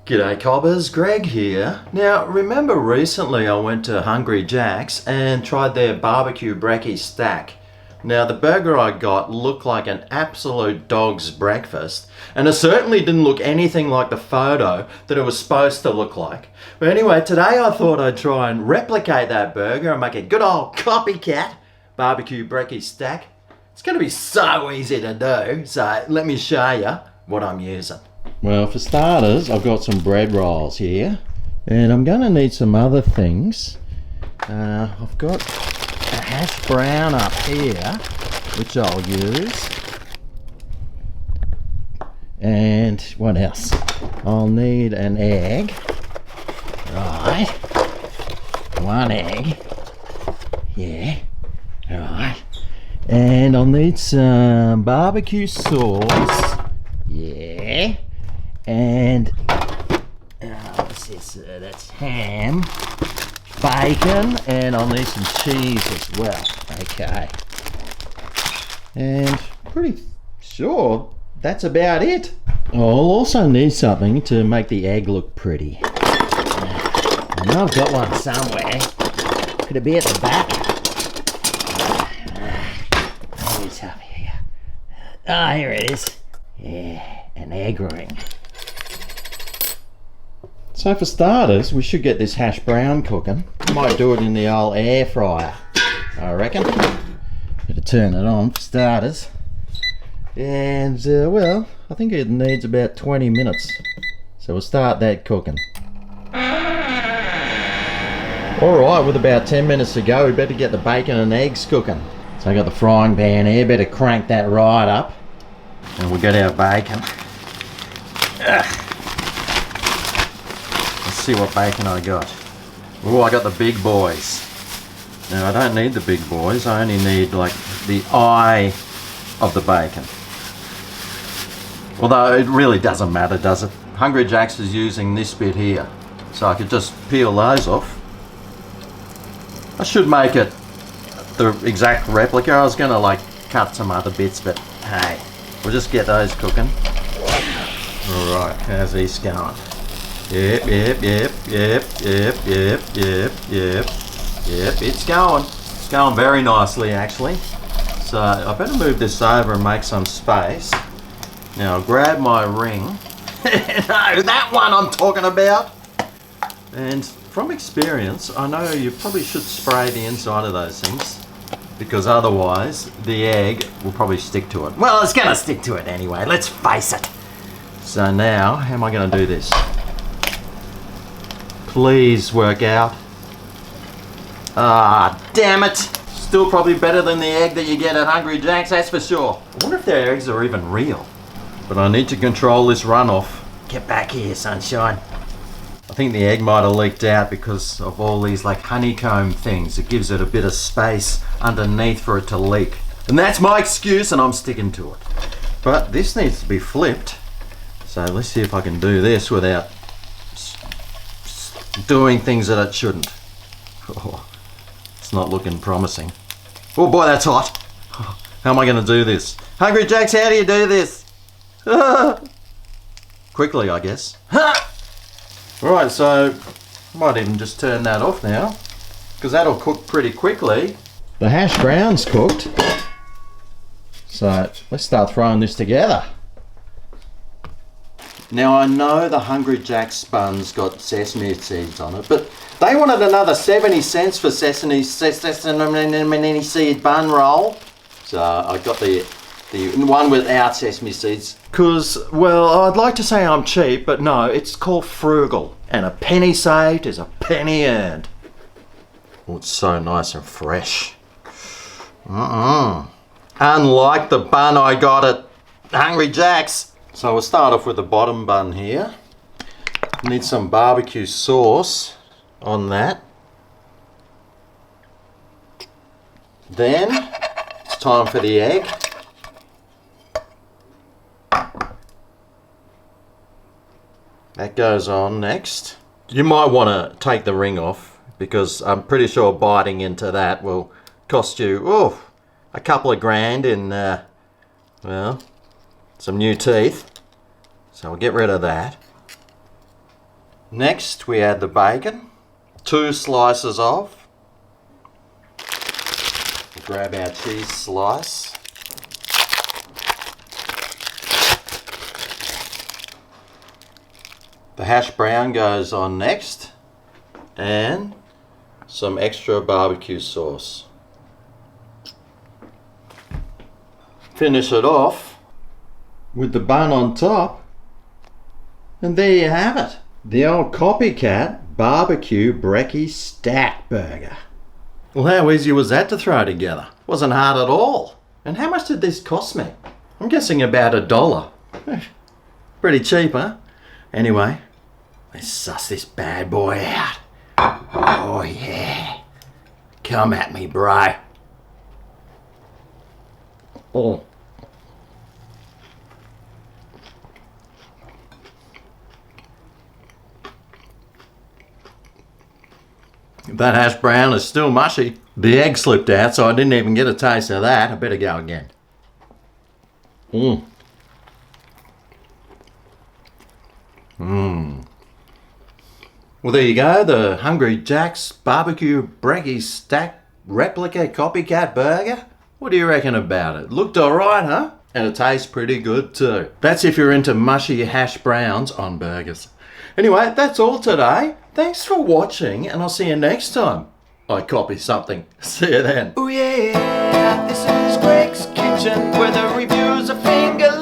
G'day cobbers, Greg here. Now remember recently I went to Hungry Jack's and tried their BBQ Brekky stack. Now the burger I got looked like an absolute dog's breakfast, and it certainly didn't look anything like the photo that it was supposed to look like. But anyway, today I thought I'd try and replicate that burger and make a good old copycat BBQ Brekky stack. It's going to be so easy to do, so let me show you what I'm using. Well, for starters, I've got some bread rolls here, and I'm going to need some other things. I've got a hash brown up here, which I'll use. And what else? I'll need an egg. Right. One egg. Yeah. Right. And I'll need some barbecue sauce. Yeah. And what's this? That's ham, bacon, and I'll need some cheese as well. Okay. And pretty sure that's about it. I'll also need something to make the egg look pretty. I know I've got one somewhere. Could it be at the back? It's up here. Ah, here it is. Yeah, an egg ring. So for starters, we should get this hash brown cooking. Might do it in the old air fryer, I reckon. Better turn it on for starters. And well, I think it needs about 20 minutes. So we'll start that cooking. Alright, with about 10 minutes to go, we better get the bacon and eggs cooking. So I got the frying pan here, better crank that right up. And we'll get our bacon. See what bacon I got. Oh, I got the big boys. Now I don't need the big boys, I only need like the eye of the bacon. Although it really doesn't matter, does it? Hungry Jack's is using this bit here, so I could just peel those off. I should make it the exact replica. I was gonna like cut some other bits, but hey, we'll just get those cooking. Alright, how's this going? Yep, it's going. It's going very nicely actually. So I better move this over and make some space. Now I'll grab my ring. No, that one I'm talking about. And from experience, I know you probably should spray the inside of those things, because otherwise the egg will probably stick to it. Well, it's gonna stick to it anyway, let's face it. So now, how am I gonna do this? Please work out. Ah, damn it! Still probably better than the egg that you get at Hungry Jack's, that's for sure. I wonder if their eggs are even real. But I need to control this runoff. Get back here, sunshine. I think the egg might have leaked out because of all these like honeycomb things. It gives it a bit of space underneath for it to leak. And that's my excuse and I'm sticking to it. But this needs to be flipped. So let's see if I can do this without doing things that it shouldn't. Oh, it's not looking promising. Oh boy, that's hot. How am I going to do this? Hungry Jack's, how do you do this? Quickly, I guess. Alright, so I might even just turn that off now, because that'll cook pretty quickly. The hash brown's cooked. So let's start throwing this together. Now I know the Hungry Jack's bun's got sesame seeds on it, but they wanted another 70 cents for sesame seed bun roll. So I got the one without sesame seeds. Cause, well, I'd like to say I'm cheap, but no, it's called frugal. And a penny saved is a penny earned. Oh, it's so nice and fresh. Unlike the bun I got at Hungry Jack's. So we'll start off with the bottom bun here. Need some barbecue sauce on that. Then it's time for the egg. That goes on next. You might want to take the ring off, because I'm pretty sure biting into that will cost you a couple of grand in well, some new teeth. So we'll get rid of that. Next we add the bacon, 2 slices of. Grab our cheese slice. The hash brown goes on next, and some extra barbecue sauce. Finish it off with the bun on top, and there you have it. The old Copycat BBQ Brekky stack burger. Well, how easy was that to throw together? Wasn't hard at all. And how much did this cost me? I'm guessing about $1. Pretty cheap, huh? Anyway, let's suss this bad boy out. Oh yeah. Come at me, bro. Oh. That hash brown is still mushy. The egg slipped out, so I didn't even get a taste of that. I better go again. Well, there you go, the Hungry Jack's BBQ Brekky stack replica Copycat burger. What do you reckon about it? Looked alright, huh? And it tastes pretty good too. That's if you're into mushy hash browns on burgers. Anyway, that's all today. Thanks for watching, and I'll see you next time I copy something. See you then. Oh yeah, this is Greg's Kitchen, where the reviews are finger